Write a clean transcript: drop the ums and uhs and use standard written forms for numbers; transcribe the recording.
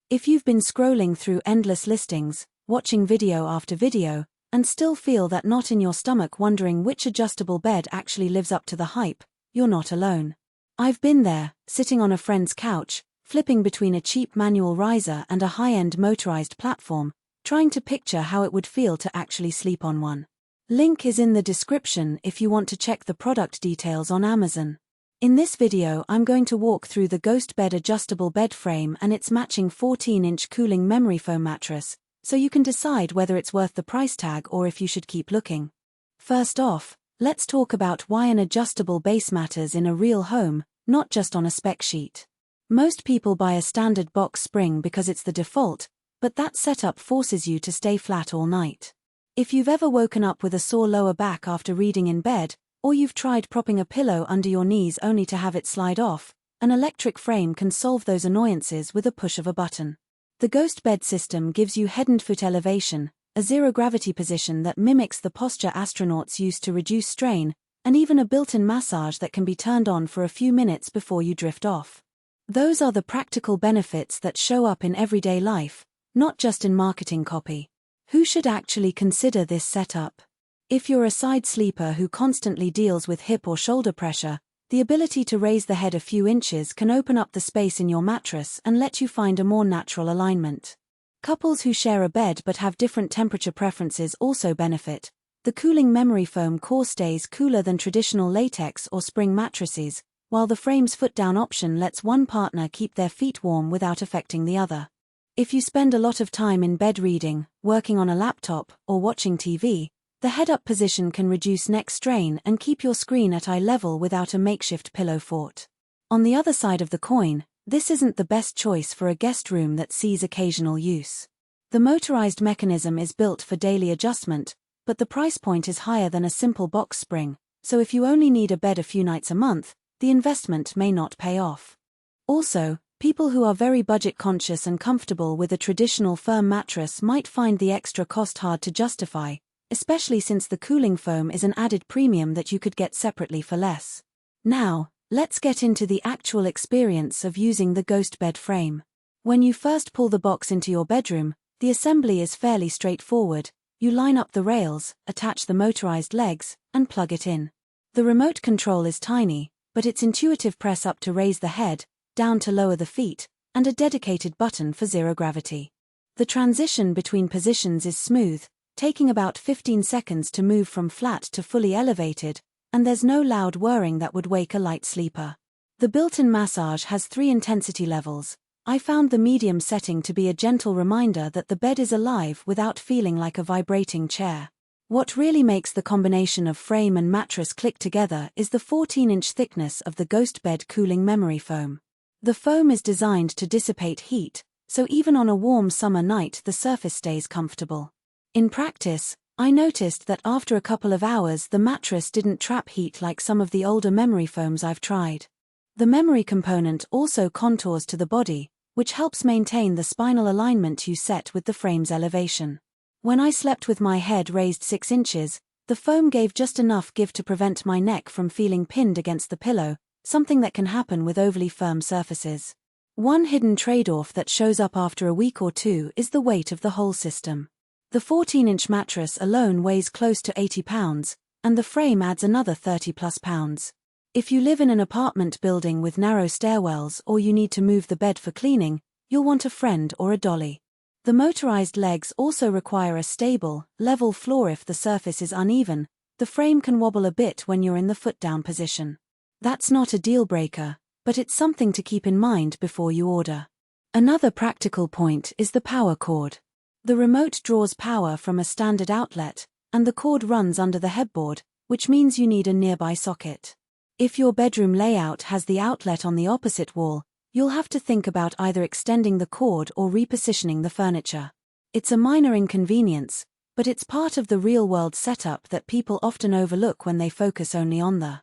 If you've been scrolling through endless listings, watching video after video, and still feel that knot in your stomach wondering which adjustable bed actually lives up to the hype, you're not alone. I've been there, sitting on a friend's couch, flipping between a cheap manual riser and a high-end motorized platform, trying to picture how it would feel to actually sleep on one. Link is in the description if you want to check the product details on Amazon. In this video I'm going to walk through the GhostBed adjustable bed frame and its matching 14-inch cooling memory foam mattress, so you can decide whether it's worth the price tag or if you should keep looking. First off, let's talk about why an adjustable base matters in a real home, not just on a spec sheet. Most people buy a standard box spring because it's the default, but that setup forces you to stay flat all night. If you've ever woken up with a sore lower back after reading in bed, or you've tried propping a pillow under your knees only to have it slide off, an electric frame can solve those annoyances with a push of a button. The GhostBed system gives you head and foot elevation, a zero-gravity position that mimics the posture astronauts use to reduce strain, and even a built-in massage that can be turned on for a few minutes before you drift off. Those are the practical benefits that show up in everyday life, not just in marketing copy. Who should actually consider this setup? If you're a side sleeper who constantly deals with hip or shoulder pressure, the ability to raise the head a few inches can open up the space in your mattress and let you find a more natural alignment. Couples who share a bed but have different temperature preferences also benefit. The cooling memory foam core stays cooler than traditional latex or spring mattresses, while the frame's foot-down option lets one partner keep their feet warm without affecting the other. If you spend a lot of time in bed reading, working on a laptop, or watching TV, the head-up position can reduce neck strain and keep your screen at eye level without a makeshift pillow fort. On the other side of the coin, this isn't the best choice for a guest room that sees occasional use. The motorized mechanism is built for daily adjustment, but the price point is higher than a simple box spring, so if you only need a bed a few nights a month, the investment may not pay off. Also, people who are very budget-conscious and comfortable with a traditional firm mattress might find the extra cost hard to justify, especially since the cooling foam is an added premium that you could get separately for less. Now, let's get into the actual experience of using the GhostBed frame. When you first pull the box into your bedroom, the assembly is fairly straightforward. You line up the rails, attach the motorized legs, and plug it in. The remote control is tiny, but its intuitive press up to raise the head, down to lower the feet, and a dedicated button for zero gravity. The transition between positions is smooth, taking about 15 seconds to move from flat to fully elevated, and there's no loud whirring that would wake a light sleeper. The built-in massage has 3 intensity levels. I found the medium setting to be a gentle reminder that the bed is alive without feeling like a vibrating chair. What really makes the combination of frame and mattress click together is the 14-inch thickness of the GhostBed cooling memory foam. The foam is designed to dissipate heat, so even on a warm summer night the surface stays comfortable. In practice, I noticed that after a couple of hours the mattress didn't trap heat like some of the older memory foams I've tried. The memory component also contours to the body, which helps maintain the spinal alignment you set with the frame's elevation. When I slept with my head raised 6 inches, the foam gave just enough give to prevent my neck from feeling pinned against the pillow, something that can happen with overly firm surfaces. One hidden trade-off that shows up after a week or two is the weight of the whole system. The 14-inch mattress alone weighs close to 80 pounds, and the frame adds another 30+ pounds. If you live in an apartment building with narrow stairwells or you need to move the bed for cleaning, you'll want a friend or a dolly. The motorized legs also require a stable, level floor if the surface is uneven. The frame can wobble a bit when you're in the foot-down position. That's not a deal-breaker, but it's something to keep in mind before you order. Another practical point is the power cord. The remote draws power from a standard outlet, and the cord runs under the headboard, which means you need a nearby socket. If your bedroom layout has the outlet on the opposite wall, you'll have to think about either extending the cord or repositioning the furniture. It's a minor inconvenience, but it's part of the real-world setup that people often overlook when they focus only on the